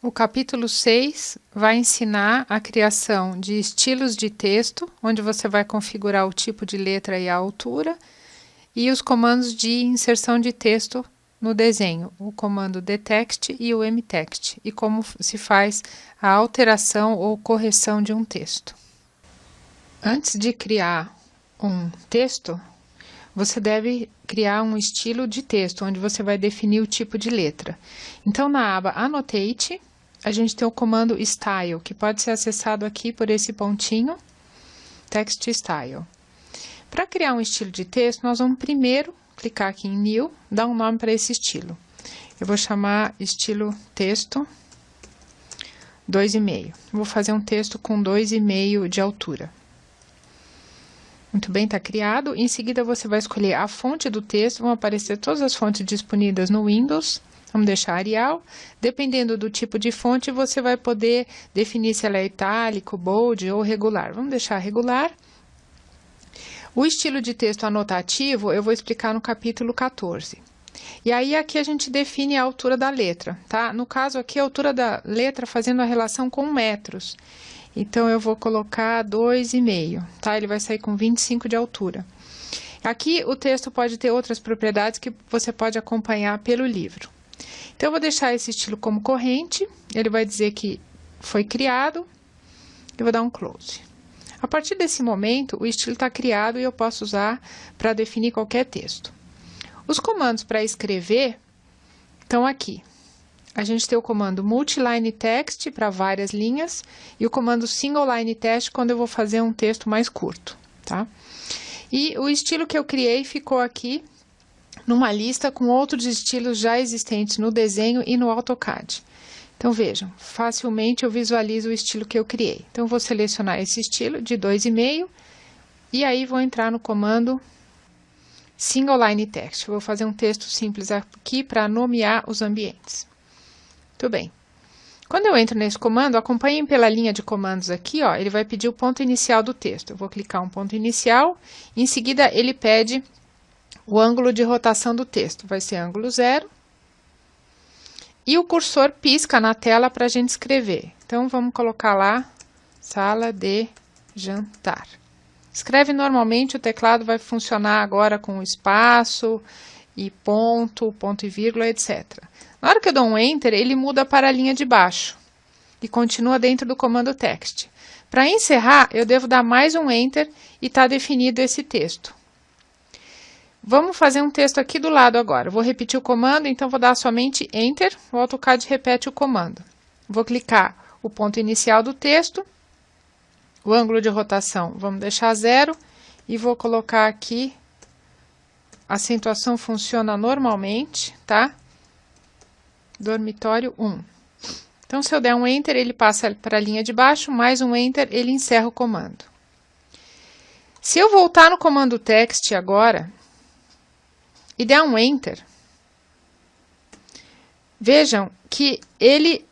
O capítulo 6 vai ensinar a criação de estilos de texto, onde você vai configurar o tipo de letra e a altura, e os comandos de inserção de texto no desenho, o comando dtext e o mtext, e como se faz a alteração ou correção de um texto. Antes de criar um texto, você deve criar um estilo de texto, onde você vai definir o tipo de letra. Então, na aba Annotate, a gente tem o comando Style, que pode ser acessado aqui por esse pontinho, Text Style. Para criar um estilo de texto, nós vamos primeiro clicar aqui em New, dar um nome para esse estilo. Eu vou chamar estilo texto 2,5. Vou fazer um texto com 2,5 de altura. Muito bem, está criado. Em seguida, você vai escolher a fonte do texto. Vão aparecer todas as fontes disponíveis no Windows. Vamos deixar Arial. Dependendo do tipo de fonte, você vai poder definir se ela é itálico, bold ou regular. Vamos deixar regular. O estilo de texto anotativo eu vou explicar no capítulo 14. E aí aqui a gente define a altura da letra, tá? No caso aqui, a altura da letra fazendo a relação com metros. Então, eu vou colocar 2,5, tá? Ele vai sair com 25 de altura. Aqui, o texto pode ter outras propriedades que você pode acompanhar pelo livro. Então, eu vou deixar esse estilo como corrente. Ele vai dizer que foi criado. Eu vou dar um close. A partir desse momento, o estilo está criado e eu posso usar para definir qualquer texto. Os comandos para escrever estão aqui. A gente tem o comando Multiline Text para várias linhas e o comando Single Line Text quando eu vou fazer um texto mais curto, tá? E o estilo que eu criei ficou aqui numa lista com outros estilos já existentes no desenho e no AutoCAD. Então, vejam, facilmente eu visualizo o estilo que eu criei. Então, vou selecionar esse estilo de 2,5 e aí vou entrar no comando Single Line Text. Vou fazer um texto simples aqui para nomear os ambientes. Muito bem. Quando eu entro nesse comando, acompanhem pela linha de comandos aqui, ó, ele vai pedir o ponto inicial do texto. Eu vou clicar um ponto inicial, em seguida ele pede o ângulo de rotação do texto, vai ser ângulo 0. E o cursor pisca na tela para a gente escrever. Então, vamos colocar lá, sala de jantar. Escreve normalmente, o teclado vai funcionar agora com espaço e ponto e vírgula, etc. Na hora que eu dou um Enter, ele muda para a linha de baixo e continua dentro do comando Text. Para encerrar, eu devo dar mais um Enter e está definido esse texto. Vamos fazer um texto aqui do lado agora. Vou repetir o comando, então vou dar somente Enter. O AutoCAD repete o comando. Vou clicar o ponto inicial do texto, o ângulo de rotação, vamos deixar 0 e vou colocar aqui, a acentuação funciona normalmente, tá? Dormitório 1. Então, se eu der um Enter, ele passa para a linha de baixo, mais um Enter, ele encerra o comando. Se eu voltar no comando Text agora e der um Enter, vejam que ele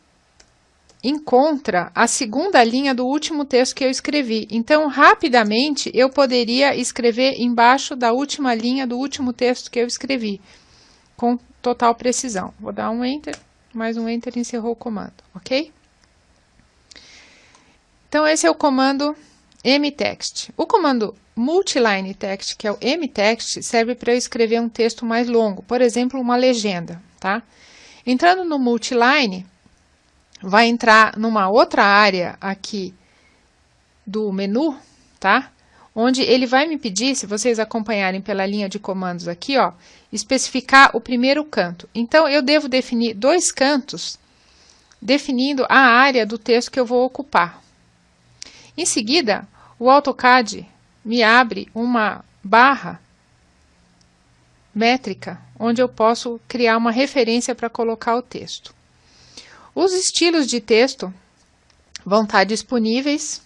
encontra a segunda linha do último texto que eu escrevi. Então, rapidamente, eu poderia escrever embaixo da última linha do último texto que eu escrevi, com total precisão. Vou dar um Enter, mais um Enter e encerrou o comando, ok? Então, esse é o comando mtext. O comando Multiline Text, que é o mtext, serve para eu escrever um texto mais longo, por exemplo, uma legenda, tá? Entrando no Multiline, vai entrar numa outra área aqui do menu, tá? Onde ele vai me pedir, se vocês acompanharem pela linha de comandos aqui, ó, especificar o primeiro canto. Então, eu devo definir 2 cantos, definindo a área do texto que eu vou ocupar. Em seguida, o AutoCAD me abre uma barra métrica, onde eu posso criar uma referência para colocar o texto. Os estilos de texto vão estar disponíveis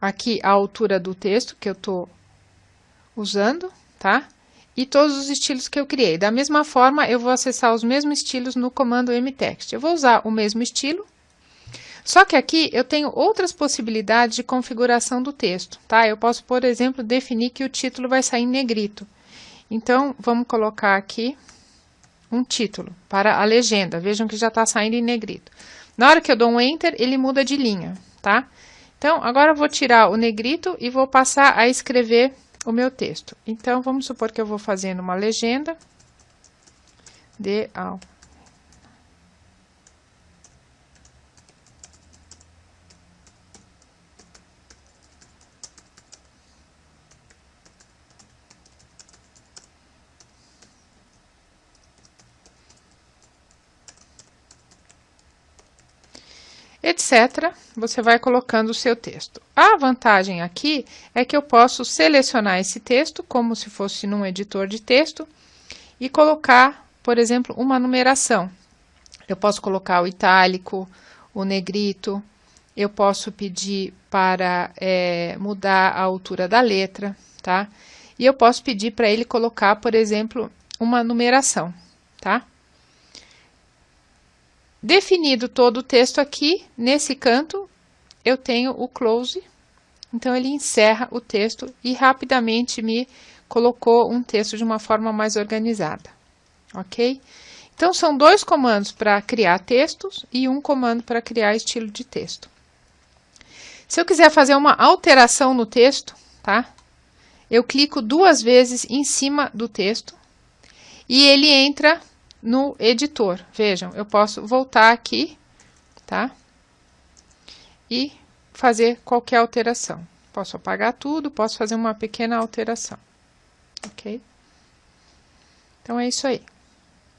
aqui à altura do texto que eu estou usando, tá? E todos os estilos que eu criei. Da mesma forma, eu vou acessar os mesmos estilos no comando mtext. Eu vou usar o mesmo estilo, só que aqui eu tenho outras possibilidades de configuração do texto, tá? Eu posso, por exemplo, definir que o título vai sair em negrito. Então, vamos colocar aqui um título para a legenda. Vejam que já está saindo em negrito. Na hora que eu dou um Enter, ele muda de linha, tá? Então, agora eu vou tirar o negrito e vou passar a escrever o meu texto. Então, vamos supor que eu vou fazendo uma legenda de etc. Você vai colocando o seu texto. A vantagem aqui é que eu posso selecionar esse texto como se fosse num editor de texto e colocar, por exemplo, uma numeração. Eu posso colocar o itálico, o negrito, eu posso pedir para mudar a altura da letra, tá? E eu posso pedir para ele colocar, por exemplo, uma numeração, tá? Definido todo o texto aqui, nesse canto, eu tenho o close, então ele encerra o texto e rapidamente me colocou um texto de uma forma mais organizada, ok? Então, são dois comandos para criar textos e um comando para criar estilo de texto. Se eu quiser fazer uma alteração no texto, tá? Eu clico 2 vezes em cima do texto e ele entra no editor. Vejam, eu posso voltar aqui, tá? E fazer qualquer alteração. Posso apagar tudo, posso fazer uma pequena alteração, ok? Então, é isso aí.